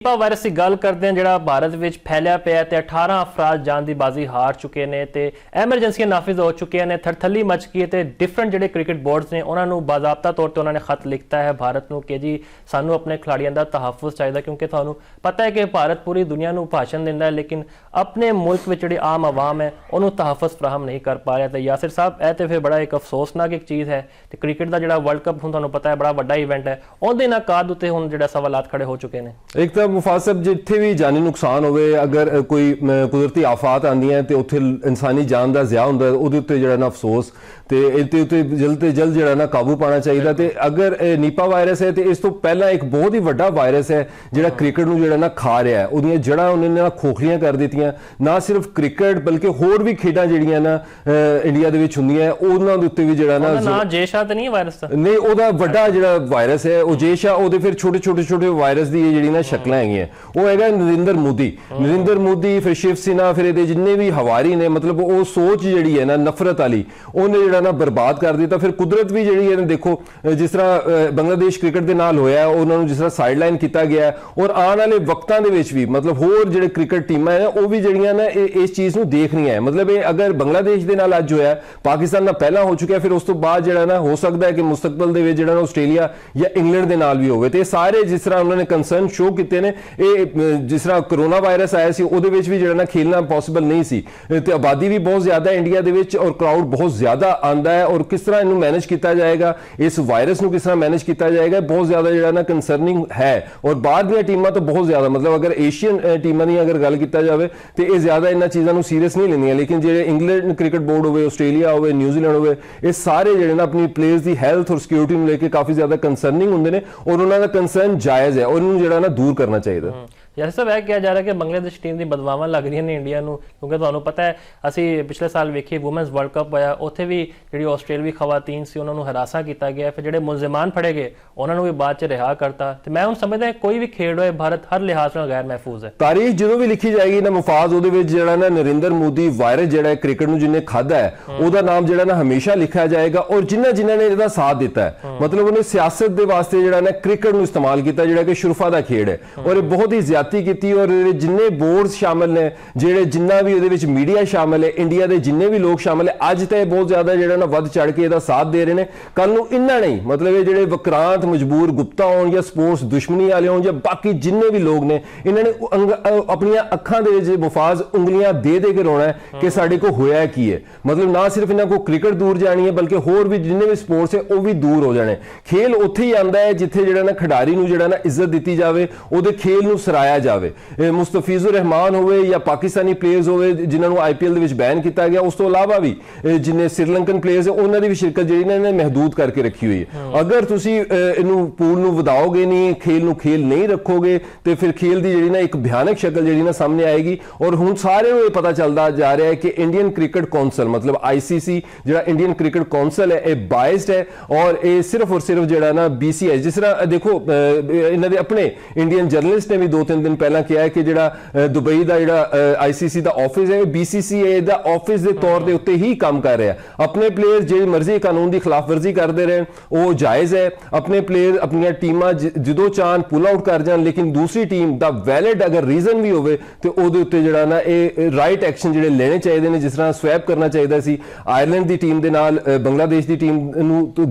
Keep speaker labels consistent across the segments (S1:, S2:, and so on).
S1: Nipah virus की गल करते हैं जिहड़ा भारत विच फैलिया पिया ते 18 अफराद जान की बाजी हार चुके हैं ते एमरजेंसियां नाफिज हो चुकी हैं थरथली मच गई है डिफरेंट जिहड़े क्रिकेट बोर्ड्स ने उन्होंने बाजाबता तौर पर उन्होंने खत लिखता है भारत को कि जी सानू अपने खिलाड़ियों का तहफुज चाहिए क्योंकि तुहानू पता है कि भारत पूरी दुनिया को भाषण दिंदा है लेकिन अपने मुल्क में जिहड़ी आम आवाम है उन्होंने तहफुज फराहम नहीं कर पा रहा। तो यासिर साहब यह तो फिर बड़ा एक अफसोसनाक एक चीज़ है तो क्रिकेट का जिहड़ा वर्ल्ड कप हुण तुहानू पता है बड़ा वड्डा इवेंट है उहदे नाकाद उत्ते हुण जिहड़ा सवालात खड़े हो चुके हैं।
S2: एक तो मुफाज साहब जिथे भी जानी नुकसान हो अगर कोई कुदरती आफात आंदियां ते उत्थे इंसानी जान का ज़िया हुंदा उहदे उत्ते जिहड़ा ना अफसोस ते इत्ते उत्ते जल्द तो जल्द जिहड़ा ना काबू पाना चाहिए। ते अगर नीपा वायरस है तो इस तो पहला एक बहुत ही वड्डा वायरस है जिहड़ा क्रिकेट नूं जिहड़ा ना खा रहा है उहदियां जड़ां उन्होंने ना खोखलियां कर दित्तियां ना सिर्फ क्रिकेट बल्कि होर भी खेडां जिहड़ियां ना इंडिया दे विच हुंदियां उहनां दे उत्ते भी जिहड़ा ना
S1: जेशा ते नहीं वायरस
S2: नहीं उहदा वड्डा जिहड़ा वायरस है वो जेशा उहदे फिर छोटे छोटे छोटे वायरस दी जिहड़ी ना शक्लां हैगियां वो हैगा नरेंद्र मोदी फिर शिव सेना फिर ये जिन्ने भी हवारी ने मतलब वो सोच जिहड़ी है ना नफरत वाली उन्हें जिहड़ा ना बर्बाद कर दिता। फिर कुदरत भी जिहड़ी है देखो जिस तरह बांग्लादेश क्रिकेट के नाल होया उन्होंने जिस तरह साइडलाइन किया गया और आने वाले वक्तां दे विच भी मतलब होर जिहड़े क्रिकेट टीमां है वो भी जिहड़ियां ना इस चीज़ नूं देख रही है मतलब ये अगर बांग्लादेश के नाल अज होया पाकिस्तान नाल पहला हो चुका है फिर उस तो बाद जिहड़ा ना हो सकता है कि मुस्तकबल दे विच जिहड़ा ना आस्ट्रेलिया या इंग्लैंड के नाल भी होवे ते सारे जिस तरह उन्होंने कंसर्न शो किए ने जिस तरह कोरोना वायरस आया सी उहदे विच भी जिहड़ा ना खेलना पॉसिबल नहीं सी ते आबादी भी बहुत ज्यादा इंडिया दे विच और क्राउड बहुत ज्यादा आंदा है और किस तरह इनू मैनेज किया जाएगा इस वायरस नू किस तरह मैनेज किया जाएगा बहुत ज्यादा जिहड़ा ना कंसर्निंग है। और बाहर दी टीमां तो बहुत ज्यादा मतलब अगर एशियन टीमां दी अगर गल किया जाए तो यह ज्यादा इन्हां चीज़ों नू सीरियस नहीं लैंदियां लेकिन जिहड़े इंग्लैंड क्रिकेट बोर्ड होवे आस्ट्रेलिया होवे न्यूजीलैंड होवे ये सारे जिहड़े ना अपनी प्लेयर्स की हेल्थ और सिक्योरिटी नू लेके काफी ज्यादा कंसर्निंग हुंदे ने और उन्हां दा कंसर्न जायज़ है और इन्हू जिहड़ा ना दूर करना चाहिए।
S1: जैसे सब यह कहा जा रहा है कि बांग्लादेश टीम की बदवावां लग रही ने इंडिया को क्योंकि तुहानू पता है असी पिछले साल वेखिए वुमेन्स वर्ल्ड कप होया उत्थे भी जिहड़ी आस्ट्रेलियावी खवातीन सी उन्होंने हरासा किया गया फिर जिहड़े मुलजिमान फड़े गए उन्होंने भी बाद च रिहा करता। तो मैं हुण समझदा कोई भी खेड होए भारत हर लिहाज नाल गैर महफूज है।
S2: तारीख जो भी लिखी जाएगी ना मुफाज उहदे विच जिहड़ा ना नरेंद्र मोदी वायरस जिहड़ा क्रिकेट नूं जिन्हें खाधा है उहदा नाम जिहड़ा ना हमेशा लिखा जाएगा और जिन्हां जिन्हां ने इहदा साथ दिता है मतलब उन्हें सियासत दे वास्ते जिहड़ा ना क्रिकेट नूं इस्तेमाल किया जिहड़ा कि शुरफा दा खेड है और ये बहुत ही ज्यादती की और जिन्ने बोर्ड्स शामिल ने जिहड़े जिन्ना भी उहदे विच मीडिया शामिल है इंडिया के जिन्ने भी लोग शामिल है अज तो बहुत ज्यादा जिहड़ा ना वध चढ़ के इहदा साथ दे रहे हैं कल नूं इन्ना नहीं मतलब ये जिहड़े वक्रांत मजबूर गुप्ता होण या स्पोर्ट्स दुश्मनी वाले होण या बाकी जिन्ने भी लोग ने इन्होंने अपनी अखां दे विच मुफाज उंगलियां दे के रोना है कि साडे को होया की है मतलब ना सिर्फ इन्हां को क्रिकेट दूर जानी है बल्कि होर भी जिन्ने भी स्पोर्ट्स है वो भी दूर हो जाने। खेल उत्थे ही आंदा है जिथे जिहड़ा ना खिडारी नूं जिहड़ा ना इज्जत दित्ती जावे उहदे खेल नूं सराया जावे मुस्तफिजुर रहमान होवे या पाकिस्तानी प्लेयर्स होवे जिन्होंने IPL दे विच बैन किया गया उस तो अलावा भी जिन्हें श्रीलंकन प्लेयर्स है उन्होंने भी शिरकत जिहड़ी ना इन्हें महदूद करके रखी हुई है। अगर तुसी इनू पूल नू वधाओगे नहीं खेल नू खेल नहीं रखोगे तो फिर खेल की जिहड़ी ना एक भयानक शक्ल जिहड़ी ना सामने आएगी और हुण सारे नूं पता चलता जा रहा है कि इंडियन क्रिकेट कौंसल मतलब ICC जिहड़ा इंडियन क्रिकेट कौंसल है यह बायस्ड है और ये सिर्फ और सिर्फ जिहड़ा ना BCI जिस तरह देखो इन्हां दे अपने इंडियन जर्नलिस्ट ने भी 2-3 दिन पहला किया है कि जिहड़ा दुबई का जिहड़ा ICC का ऑफिस है BCCI का ऑफिस के तौर के उत्ते ही काम कर रहा है अपने प्लेयर जो मर्जी कानून की खिलाफवर्जी करते रहे वो जायज़ है अपने प्लेयर अपन टीमां जो चाहन पुल आउट कर जान लेकिन दूसरी टीम का वैलिड अगर रीजन भी होवे तो उहदे उत्ते जिहड़ा ना ये राइट एक्शन जिहड़े लेने चाहिए ने जिस तरह स्वैप करना चाहिए सी आयरलैंड की टीम के नाल बांग्लादेश की टीम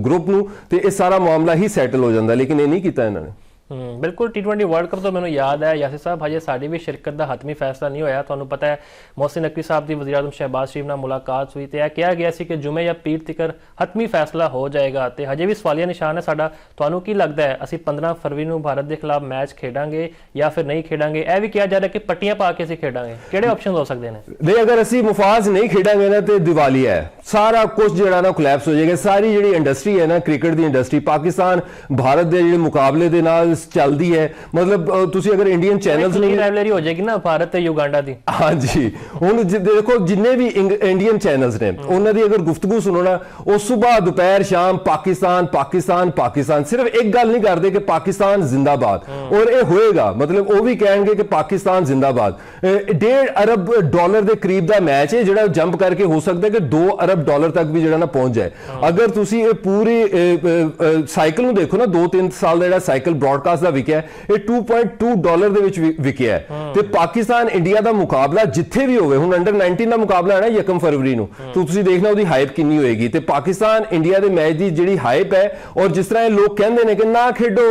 S2: ग्रुप नूं ते ये सारा मामला ही सैटल हो जाता लेकिन ये नहीं किया इन्होंने।
S1: बिल्कुल T20 वर्ल्ड कप तो मैं याद है यासिर साहब हजे साड़ी भी शिरकत का हतमी फैसला नहीं होया तुहानू पता है मोहसिन नकवी साहब की वज़ीर आज़म शहबाज शरीफ नाल मुलाकात हुई तो यह कहा गया सी कि जुमे या पीर तिकर हतमी फैसला हो जाएगा तो हजे भी सवालिया निशान है साडा तुहानू की लगता है असी 15 फरवरी नूं भारत के खिलाफ मैच खेडांगे या फिर नहीं खेडांगे यह भी कहा जा रहा है कि पट्टियां पा के असी खेडांगे किहड़े ऑप्शन हो सकते हैं
S2: नहीं अगर असी मुफाज नहीं खेडांगे ना तो दिवाली है सारा कुछ जिहड़ा ना कोलैप्स हो जाएगा सारी जिहड़ी इंडस्ट्री है ना क्रिकेट की इंडस्ट्री पाकिस्तान भारत के जिहड़े मुकाबले दे नाल चलदी है मतलब तुसी अगर इंडियन चैनल्स
S1: नहीं राइवलरी हो जाएगी ना भारत ते युगांडा दी
S2: हाँ जी हुण देखो जिन्ने भी इंडियन चैनल्स ने उन्हां दी अगर गुफ्तगू सुनो ना वो सुबह दोपहर शाम पाकिस्तान पाकिस्तान पाकिस्तान सिर्फ एक गल नहीं करते कि पाकिस्तान जिंदाबाद और ये होएगा मतलब वो भी कहेंगे कि पाकिस्तान जिंदाबाद $1.5 अरब के करीब का मैच है जिहड़ा जंप करके हो सकता है कि $2 अरब तक भी जिहड़ा ना पहुंच जाए अगर तुसी पूरी साइकिल नूं देखो ना 2-3 साल का जिहड़ा साइकिल ब्रॉडकास्ट ਪੋਡਕਾਸਟ ਦਾ ਵਿਕਿਆ ਇਹ $2.2 ਦੇ ਵਿੱਚ ਵਿਕਿਆ ਹੈ। ਤੇ ਪਾਕਿਸਤਾਨ ਇੰਡੀਆ ਦਾ ਮੁਕਾਬਲਾ ਜਿੱਥੇ ਵੀ ਹੋਵੇ, ਹੁਣ ਅੰਡਰ 19 ਦਾ ਮੁਕਾਬਲਾ ਹੈ ਨਾ 1 ਫਰਵਰੀ ਨੂੰ, ਤੁਸੀਂ ਦੇਖਣਾ ਉਹਦੀ ਹਾਈਪ ਕਿੰਨੀ ਹੋਏਗੀ। ਤੇ ਪਾਕਿਸਤਾਨ ਇੰਡੀਆ ਦੇ ਮੈਚ ਦੀ ਜਿਹੜੀ ਹਾਈਪ ਹੈ, ਔਰ ਜਿਸ ਤਰ੍ਹਾਂ ਇਹ ਲੋਕ ਕਹਿੰਦੇ ਨੇ ਕਿ ਨਾ ਖੇਡੋ,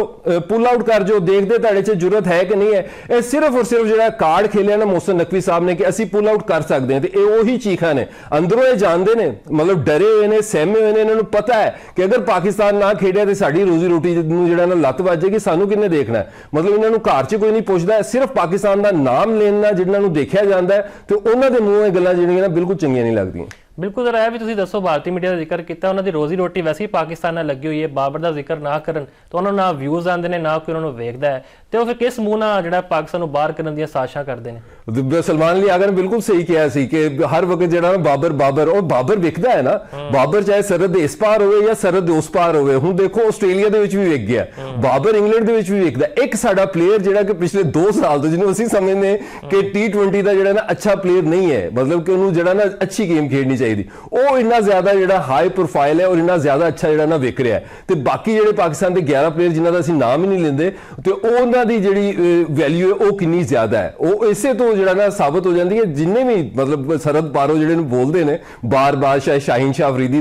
S2: ਪੁੱਲ ਆਊਟ ਕਰ ਜਾਓ, ਦੇਖਦੇ ਤੁਹਾਡੇ 'ਚ ਜ਼ਰੂਰਤ ਹੈ ਕਿ ਨਹੀਂ ਹੈ, ਇਹ ਸਿਰਫ ਔਰ ਸਿਰਫ ਜਿਹੜਾ ਕਾਰਡ ਖੇਲਿਆ ਨਾ ਮੋਹਸਿਨ ਨਕवी ਸਾਹਿਬ ਨੇ ਕਿ ਅਸੀਂ ਪੁੱਲ ਆਊਟ ਕਰ ਸਕਦੇ ਹਾਂ, ਤੇ ਇਹ ਉਹੀ ਚੀਖਾਂ ਨੇ। ਅੰਦਰੋਂ ਇਹ ਜਾਣਦੇ ਨੇ, ਮਤਲਬ ਡਰੇ ਹੋਏ ਨੇ, ਸਹਿਮੇ ਹੋਏ ਨੇ, ਇਹਨਾਂ ਨੂੰ ਪਤਾ ਹੈ ਕਿ ਅਗਰ ਪਾਕਿਸਤਾਨ ਨਾ ਖੇਡਿਆ ਤੇ ਸਾਡੀ ਰੋਜ਼ੀ ਰੋਟੀ ਨੂੰ ਜਿਹੜਾ ਨਾ ਲੱਤ ਵੱਜ ਜਾਏਗੀ, ਸਾਨੂੰ ਕਿੰਨੇ ਦੇਖਣਾ ਹੈ। ਮਤਲਬ ਇਹਨਾਂ ਨੂੰ ਘਰ 'ਚ ਕੋਈ ਨਹੀਂ ਪੁੱਛਦਾ, ਸਿਰਫ ਪਾਕਿਸਤਾਨ ਦਾ ਨਾਮ ਲੈਣ ਨਾਲ ਜਿਹਨਾਂ ਨੂੰ ਦੇਖਿਆ ਜਾਂਦਾ ਹੈ ਤੇ ਉਹਨਾਂ ਦੇ ਮੂੰਹੋਂ ਇਹ ਗੱਲਾਂ ਜਿਹੜੀਆਂ ਨਾ ਬਿਲਕੁਲ ਚੰਗੀਆਂ ਨਹੀਂ ਲੱਗਦੀਆਂ।
S1: ਬਿਲਕੁਲ ਜ਼ਰਾ ਇਹ ਵੀ ਤੁਸੀਂ ਦੱਸੋ, ਭਾਰਤੀ ਮੀਡੀਆ ਦਾ ਜ਼ਿਕਰ ਕੀਤਾ, ਉਹਨਾਂ ਦੀ ਰੋਜ਼ੀ ਰੋਟੀ ਵੈਸੇ ਹੀ ਪਾਕਿਸਤਾਨ ਨਾਲ ਲੱਗੀ ਹੋਈ ਹੈ, ਬਾਬਰ ਦਾ ਜ਼ਿਕਰ ਨਾ ਕਰਨ ਤਾਂ ਉਹਨਾਂ ਨੂੰ ਨਾ ਵਿਊਜ਼ ਆਉਂਦੇ ਨੇ, ਨਾ ਕੋਈ ਉਹਨਾਂ ਨੂੰ ਵੇਖਦਾ ਹੈ, ਤੇ ਉਹ ਫਿਰ ਕਿਸ ਮੂੰਹ ਨਾਲ ਜਿਹੜਾ ਪਾਕਿਸਤਾਨ ਨੂੰ ਬਾਹਰ ਕਰਨ ਦੀਆਂ ਸਾਜ਼ਿਸ਼ਾਂ ਕਰਦੇ ਨੇ।
S2: ਸਲਮਾਨ ਅਲੀ ਆਗਾ ਨੇ ਬਿਲਕੁਲ ਸਹੀ ਕਿਹਾ ਸੀ ਕਿ ਹਰ ਵਕਤ ਜਿਹੜਾ ਨਾ ਬਾਬਰ ਉਹ ਬਾਬਰ ਵਿਕਦਾ ਹੈ ਨਾ, ਬਾਬਰ ਚਾਹੇ ਸਰਹੱਦ ਦੇ ਇਸ ਪਾਰ ਹੋਵੇ ਜਾਂ ਸਰਹੱਦ ਦੇ ਉਸ ਪਾਰ ਹੋਵੇ। ਹੁਣ ਦੇਖੋ ਆਸਟ੍ਰੇਲੀਆ ਦੇ ਵਿੱਚ ਵੀ ਵਿਕ ਗਿਆ, ਬਾਬਰ ਇੰਗਲੈਂਡ ਦੇ ਵਿੱਚ ਵੀ ਵਿਕਦਾ। ਇੱਕ ਸਾਡਾ ਪਲੇਅਰ ਜਿਹੜਾ ਕਿ ਪਿਛਲੇ 2 ਸਾਲ ਤੋਂ, ਜਿਹਨੂੰ ਅਸੀਂ ਸਮਝਦੇ ਕਿ T20 ਦਾ ਜਿਹੜਾ ਨਾ ਅੱਛਾ ਪਲੇਅਰ ਨਹੀਂ ਹੈ, ਮਤਲਬ ਕਿ ਉਹਨੂੰ ਜਿਹੜਾ ਨਾ ਅੱਛੀ ਗੇਮ ਖੇਡਣੀ ਚਾਹੀਦੀ, ਉਹ ਇੰਨਾ ਜ਼ਿਆਦਾ ਜਿਹੜਾ ਹਾਈ ਪ੍ਰੋਫਾਈਲ ਹੈ ਔਰ ਇੰਨਾ ਜ਼ਿਆਦਾ ਅੱਛਾ ਜਿਹੜਾ ਨਾ ਵਿਕ ਰਿਹਾ। ਤੇ ਬਾਕੀ ਜਿਹੜੇ ਪਾਕਿਸਤਾਨ ਦੇ 11 ਪਲੇਅਰ ਜਿਨ੍ਹਾਂ ਦਾ ਅਸੀਂ ਨਾਮ ਹੀ ਨਹੀਂ ਲੈਂਦੇ, ਤੇ ਉਹਨਾਂ ਦੀ ਜਿਹੜੀ ਵੈਲਿਊ ਹੈ ਉਹ ਕਿੰਨੀ ਜ਼ਿਆਦਾ ਹੈ, ਉਹ ਇਸੇ ਤੋਂ ਜਿਹੜਾ ਨਾ ਸਾਬਤ ਹੋ ਜਾਂਦੀ ਹੈ। ਜਿੰਨੇ ਵੀ ਮਤਲਬ ਸਰਹੱਦ ਪਾਰੋਂ ਜਿਹੜੇ ਨੂੰ ਬੋਲਦੇ ਨੇ ਬਾਰ-ਬਾਰ, ਸ਼ਾਹਿਨ ਸ਼ਾਹ ਅਫਰੀਦੀ